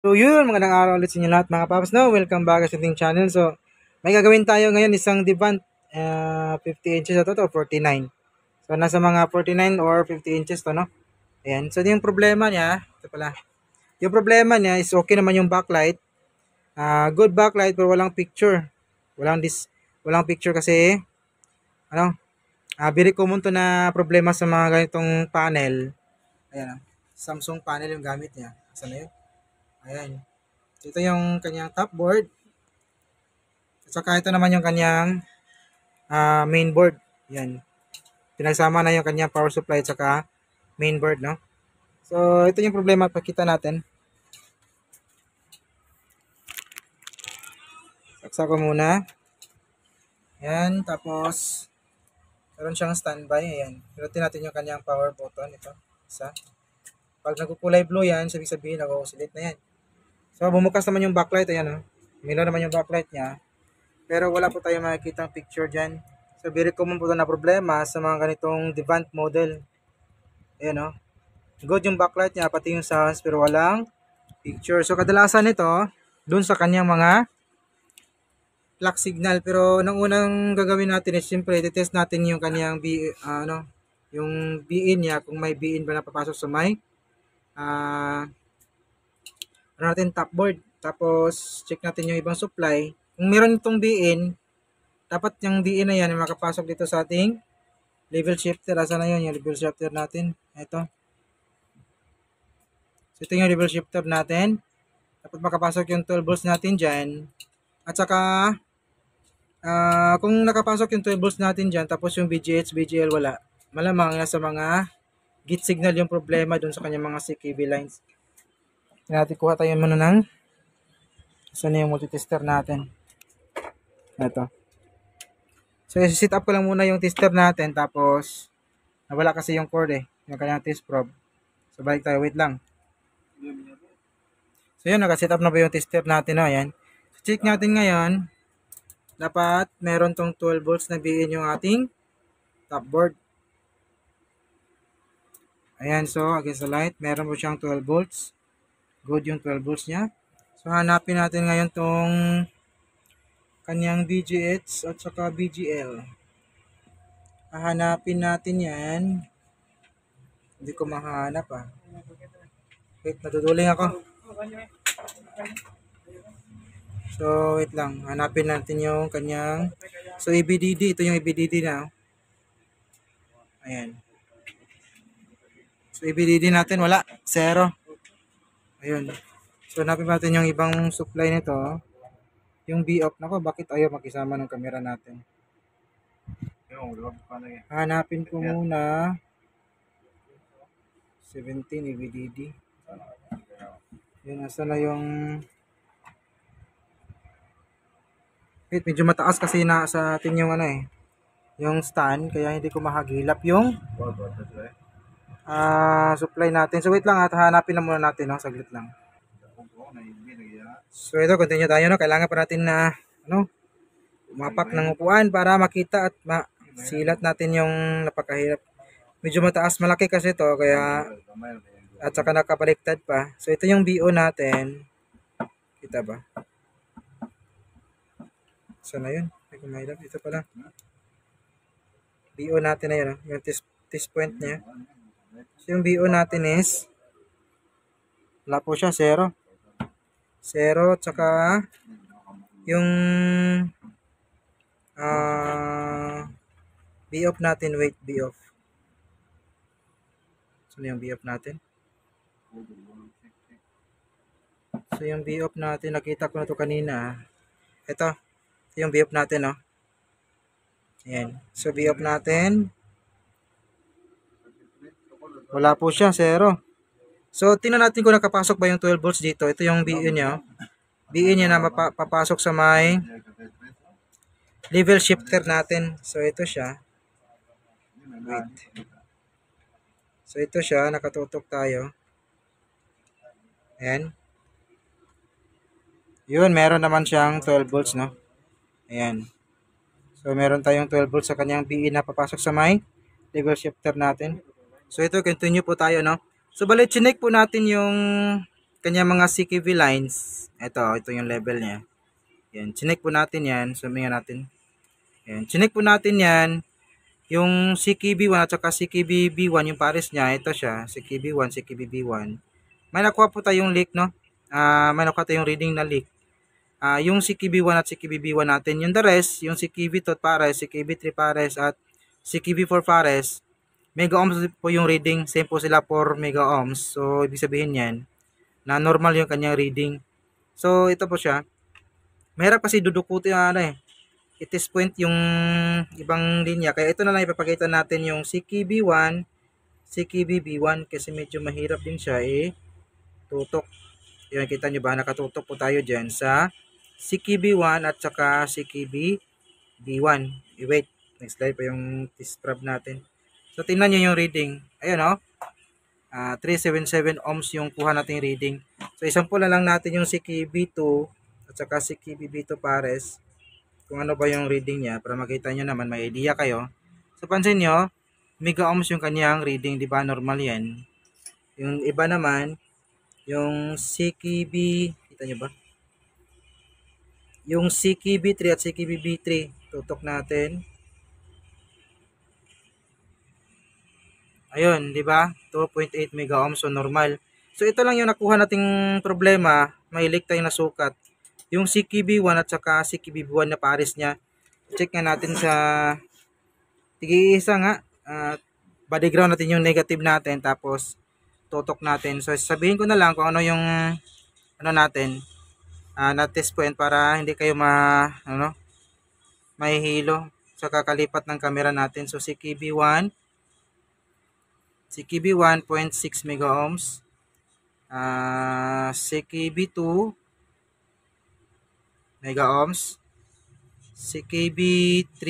So yun, magandang araw ulit sa inyo lahat mga paps, no? Welcome back sa ating channel. So, may gagawin tayo ngayon isang Devant 50 inches na to, 49. So, nasa mga 49 or 50 inches to, no? Ayan. So, yung problema niya, ito pala. Yung problema niya is okay naman yung backlight. Good backlight pero walang picture. Walang picture kasi, ano, very common to na problema sa mga ganitong panel. Ayan, Samsung panel yung gamit niya. Saan na yun? Ayan. Ito yung kanyang top board. At saka ito naman yung kanyang main board. Yan. Pinagsama na yung kanyang power supply at saka main board, no? So, ito yung problema. Pakita natin. Saksa ko muna. Yan. Tapos, meron siyang standby. Ayan. Pinutin natin yung kanyang power button. Ito. Isa. Pag nagkukulay blue yan, sabi sabihin, nag-oscillate na yan. So, bumukas naman yung backlight. Ayan, no? Umilaw naman yung backlight niya. Pero wala po tayong makikita picture dyan. So, very common po na problema sa mga ganitong Devant model. Ayan, no? Good yung backlight niya, pati yung sounds, pero walang picture. So, kadalasan nito, dun sa kanyang mga clock signal. Pero, nang unang gagawin natin is, siyempre, test natin yung kanyang yung BIN niya, kung may BIN ba napapasok sa may top board. Tapos, check natin yung ibang supply. Kung meron itong BIN, dapat yung BIN na yan, makapasok dito sa ating level shifter. Asa na yun, yung level shifter natin. Ito. So, ito yung level shifter natin. Dapat makapasok yung 12 volts natin dyan. At saka, kung nakapasok yung 12 volts natin dyan, tapos yung BGH, BGL wala, malamang nasa mga gate signal yung problema dun sa kanyang mga CKB lines. Natin kuha tayo muna ng saan yung multitester natin. Ito. So, set up ko lang muna yung tester natin, tapos nawala kasi yung cord yung kanyang test probe. So, balik tayo. Wait lang. So, yun. Nakaset up na ba yung tester natin? No? Ayan. So, check natin ngayon. Dapat meron tong 12 volts na BIN yung ating top board. Ayan. So, against the light, meron po siyang 12 volts. Good yung 12 volts niya. So, hanapin natin ngayon tong kanyang BGH at saka BGL. Hahanapin natin yan. Hindi ko mahanap Wait, natutuling ako. So, wait lang. Hanapin natin yung kanyang... So, EBDD. Ito yung EBDD na. Ayan. So, EBDD natin, wala. 0. Ayun. So, hanapin natin yung ibang supply nito. Yung B-off. Nako, bakit ayaw makisama ng camera natin? Hanapin ko muna. 17 EBDD. Yun, nasa na yung... Wait, medyo mataas kasi na sa atin yung yung stand, kaya hindi ko mahagilap yung supply natin. So wait lang at hanapin lang muna natin, no? Saglit lang. So ito, continue tayo, no? Kailangan pa natin na umapak ng upuan para makita at silat natin yung napakahirap. Medyo mataas, malaki kasi to, kaya at saka nakabaliktad pa. So ito yung BO natin. Kita ba? Sana yun? May kumahilap. Ito pala. BO natin na yun, no? Yung test point niya. So yung BO natin is wala po siya, 0. 0, tsaka yung B-off natin, wait, B-off. So yung B-off natin. So yung B-off natin, nakita ko na to kanina. Ito yung B-off natin, no? Ayan. So B-off natin, wala po siya, 0. So tingnan natin kung nakapasok ba yung 12 volts dito. Ito yung BIN niya. BIN niya na mapapasok sa may level shifter natin. So ito siya. Wait. So ito siya, nakatutok tayo. Ayan. Yun, meron naman siyang 12 volts, no? Ayan. So meron tayong 12 volts sa kanyang BIN na papasok sa may level shifter natin. So ito, continue po tayo, no? So bali, chinek po natin yung kanya mga CKV lines, ito yung level niya. Yan, chinek po natin yan. Sumingan natin. Yan, chinek po natin yan. Yung CKB1 at saka CKB-B1, yung pares niya, ito siya, CKB1, CKB-B1. May nakuha po tayong leak, no? May nakuha tayong reading na leak. Yung CKB1 at CKB-B1 natin, yung the rest, yung CKB2 pares, CKB3 pares, at CKB4 pares, mega ohms po yung reading. Same po sila 4 mega ohms. So, ibig sabihin yan, na normal yung kanyang reading. So, ito po siya. Mahirap kasi dudukutin i-test point yung ibang linya. Kaya ito na lang ipapakita natin yung CKB1, CKB-B1 kasi medyo mahirap din siya tutok. Yan, kita nyo ba? Nakatutok po tayo dyan sa CKB1 at saka CKB-B1. I-wait. Next slide pa yung test probe natin. So, tingnan nyo yung reading. Ayun 377 ohms yung kuha natin reading. So, isample na lang natin yung CKB2 at saka CKB-B2 pares. Kung ano ba yung reading niya para makita nyo naman, may idea kayo. So, pansin nyo, mega ohms yung kanyang reading, di ba? Normal yan. Yung iba naman, yung CKB, kita nyo ba? Yung CKB3 at CKB-B3, tutok natin. Ayun, di ba? 2.8 mega ohms, so normal. So, ito lang yung nakuha nating problema, may leak tayong nasukat. Yung CKB1 at saka CKB1 na pares niya, check nga natin sa tig-iisa nga. Body ground natin yung negative natin, tapos tutok natin. So, sabihin ko na lang kung ano yung natin na test point para hindi kayo mahihilo sa kakalipat ng camera natin. So, CKB1 0.6 mega ohms, CKB2 mega ohms, CKB3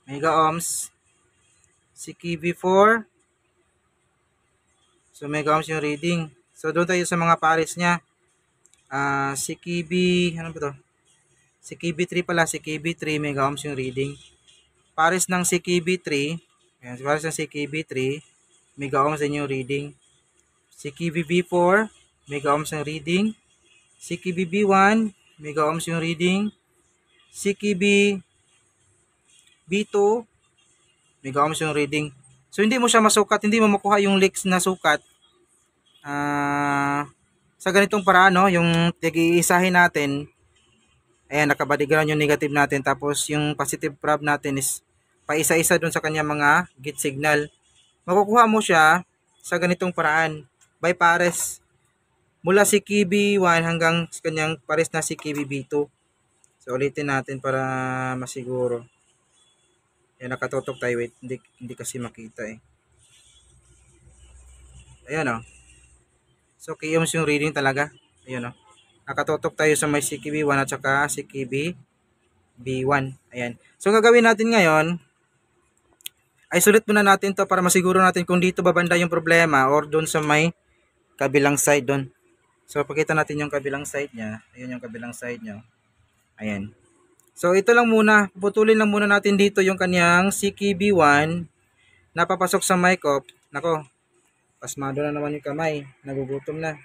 mega ohms, CKB4, so mega ohms yung reading. So doon tayo sa mga pares niya. CKB, ano ba to? CKB3 pala, CKB3 mega ohms yung reading. Pares ng CKB3, ayan, pares ng CKB3 mega ohms din yung reading. CKB-B4 mega ohms yung reading. CKB-B1 mega ohms yung reading. CKB-B2 mega ohms yung reading. So hindi mo siya masukat, hindi mo makuha yung leaks na sukat sa ganitong paraan, no? Yung tig-iisahin natin, ayan, nakabody ground yung negative natin, tapos yung positive prob natin is paisa-isa dun sa kanya mga gate signal. Makukuha mo siya sa ganitong paraan, by pares. Mula CKB1 hanggang kanyang pares na CKB-B2. So, ulitin natin para masiguro. Ayan, nakatutok tayo. Wait, hindi kasi makita Ayan So, k-ohms yung reading talaga. Ayan Nakatutok tayo sa may CKB1 at saka CKB-B1. Ayan. So, gagawin natin ngayon, ay sulit muna natin to para masiguro natin kung dito babanda yung problema or doon sa may kabilang side doon. So, pakita natin yung kabilang side niya. Ayun yung kabilang side niya. Ayan. So, ito lang muna. Puputulin lang muna natin dito yung kanyang CKB1 na papasok sa mic off. Nako, pasmado na naman yung kamay. Nagugutom na.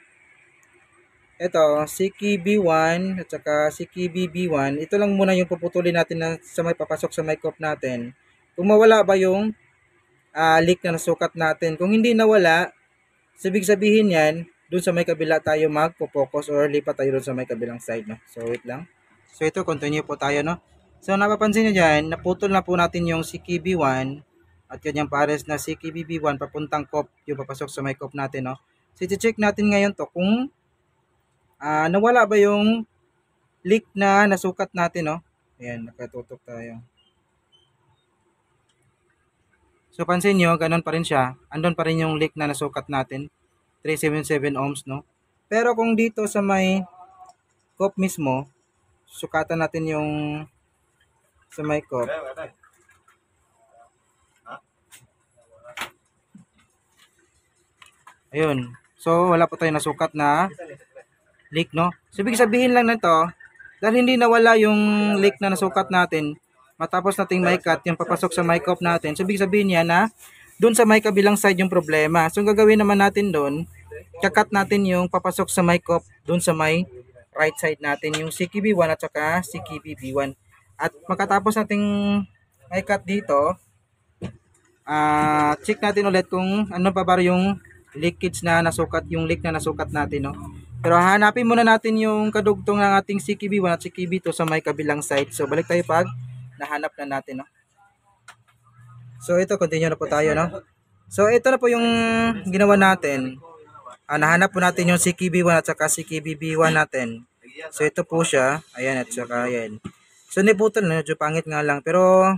Ito, CKB1 at saka CKB-B1. Ito lang muna yung puputulin natin na sa may papasok sa mic off natin. Kung mawala ba yung leak na nasukat natin. Kung hindi nawala, sabihin yan, dun sa may kabila tayo magpo-focus or lipat tayo dun sa may kabilang side, no? So, wait lang. So, ito, continue po tayo, no? So, napapansin nyo dyan, naputol na po natin yung CKB1 at kanyang pares na CKB-B1 papuntang COP, yung papasok sa may COP natin, no? So, iti-check natin ngayon to kung nawala ba yung leak na nasukat natin, no? Ayan, nakatutok tayo. So, pansin nyo, ganun pa rin siya. Andun pa rin yung leak na nasukat natin. 377 ohms, no? Pero kung dito sa may COP mismo, sukatan natin yung sa may COP. Ayun. So, wala po tayo nasukat na leak, no? So, ibig sabihin lang nito, dahil hindi nawala yung leak na nasukat natin, matapos nating may cut, yung papasok sa may COP natin, so, ibig sabihin niya na doon sa may kabilang side yung problema. So, ang gagawin naman natin doon, kakat natin yung papasok sa mic off dun sa may right side natin, yung CKB1 at saka CKB1. At makatapos nating mic cut dito, check natin ulit kung ano pa ba yung leakage na nasukat, yung leak na nasukat natin, no? Pero hanapin muna natin yung kadugtong ng ating CKB1 at CKB2 sa may kabilang side. So balik tayo pag nahanap na natin, no? So ito, continue na po tayo, no? So ito na po yung ginawa natin. Nahanap po natin yung CKB1 at saka CKBB1 natin. So ito po siya, ayan, at saka ayan. So niputol na, medyo pangit nga lang, pero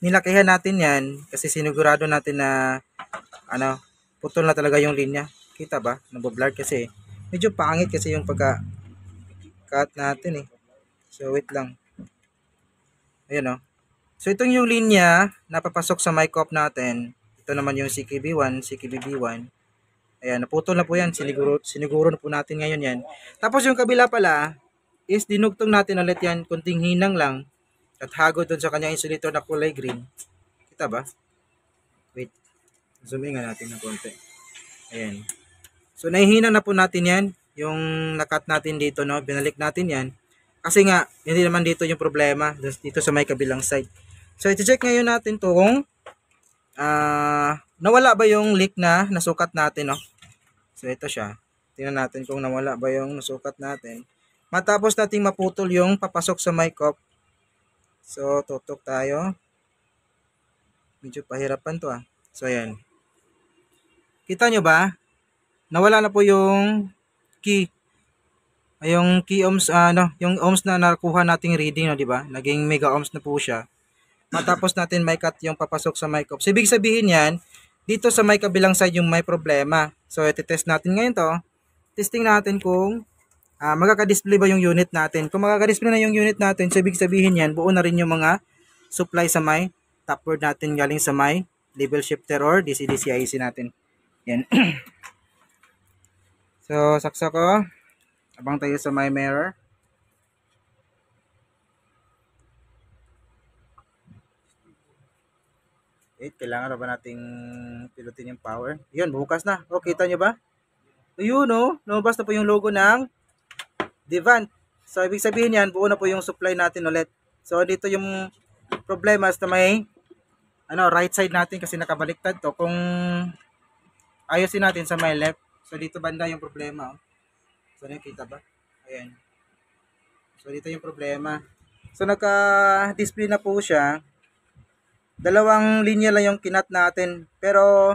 nilakihan natin yan kasi sinigurado natin na putol na talaga yung linya. Kita ba? Naboblur kasi. Medyo pangit kasi yung pagka-cut natin eh. So wait lang. Ayan o. So itong yung linya na papasok sa mic off natin. Ito naman yung CKB1, CKBB1. Ayan, naputol na po yan. Siniguro na po natin ngayon yan. Tapos yung kabila pala is dinugtong natin ulit yan. Kunting hinang lang. At hago doon sa kanyang insulator na kulay green. Kita ba? Wait. Zoom in nga natin ng konti. Ayan. So nahihinang na po natin yan. Yung nakat natin dito, no? Binalik natin yan. Kasi nga, hindi naman dito yung problema. Dito sa may kabilang side. So iti-check ngayon natin to kung nawala ba yung leak na nasukat natin, no? So ito siya. Tingnan natin kung nawala ba yung nasukat natin. Matapos nating maputol yung papasok sa mic off. So tutok tayo. Medyo pahirapan to . So ayan. Kita nyo ba? Nawala na po yung key. Yung key ohms, yung ohms na nakuha nating reading, no, di ba? Naging mega ohms na po siya. Matapos natin mic cut yung papasok sa mic off. So, ibig sabihin yan, dito sa may kabilang side yung may problema. So, iti-test natin ngayon to. Testing natin kung magkaka-display ba yung unit natin. Kung magkaka-display na yung unit natin, so ibig sabihin yan, buo na rin yung mga supply sa may top board natin galing sa may level shifter or DC-DC IC natin. Yan. So, saksa ko. Abang tayo sa my mirror. Kailangan ba nating pilutin yung power? Yun, bukas na. O, kita nyo ba? Ayun, no? Lumabas na po yung logo ng Devant. So, ibig sabihin yan, buo na po yung supply natin ulit. So, dito yung problema sa may right side natin kasi nakabaliktad to. Kung ayusin natin sa may left. So, dito banda yung problema. So, nakita ba? Ayan. So, dito yung problema. So, naka-display na po siya. Dalawang linya lang yung kinat natin. Pero,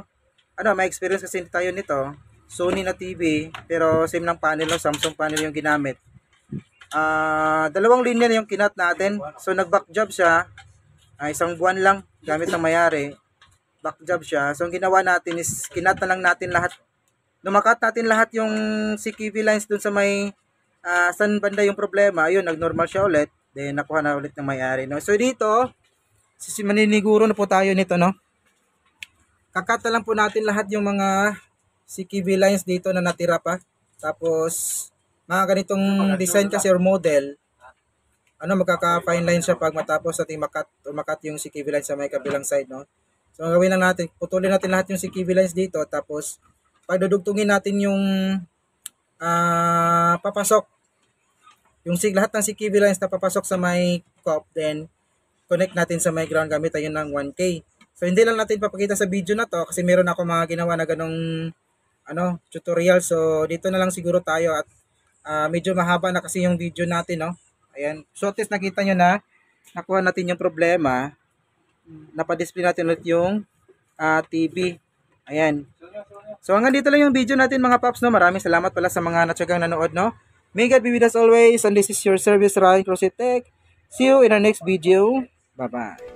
may experience kasi tayo nito. Sony na TV, pero same ng panel, no? Samsung panel yung ginamit. Dalawang linya yung kinat natin. So, nag-back job siya. Isang buwan lang gamit ng mayari. Back job siya. So, ang ginawa natin is, kinat na lang natin lahat. Lumakat natin lahat yung CKV lines dun sa may, saan banda yung problema. Ayun, nag-normal siya ulit. Then, nakuha na ulit ng mayari, no? So, dito, maniniguro na po tayo nito, no? Kakata lang po natin lahat yung mga CKV lines dito na natira pa. Tapos, mga ganitong design kasi or model, magkaka-fine line siya pag matapos natin makat yung CKV lines sa may kabilang side, no? So, ang gawin lang natin, putulin natin lahat yung CKV lines dito. Tapos, pagdudugtungin natin yung papasok. Yung lahat ng CKV lines na papasok sa may cop, then, connect natin sa may ground gamit ayun ng 1K. So hindi lang natin papakita sa video na to kasi meron ako mga ginawa na ganong tutorial. So dito na lang siguro tayo at medyo mahaba na kasi yung video natin, no. Ayan. So at least nakita nyo na nakuha natin yung problema. Napa-display natin ulit yung TV. Ayan. So hanggang dito lang yung video natin mga paps, no. Maraming salamat pala sa mga natsagang nanood, no. May God be with us always, and this is your service Ryan Crositech. See you in our next video. Bye-bye.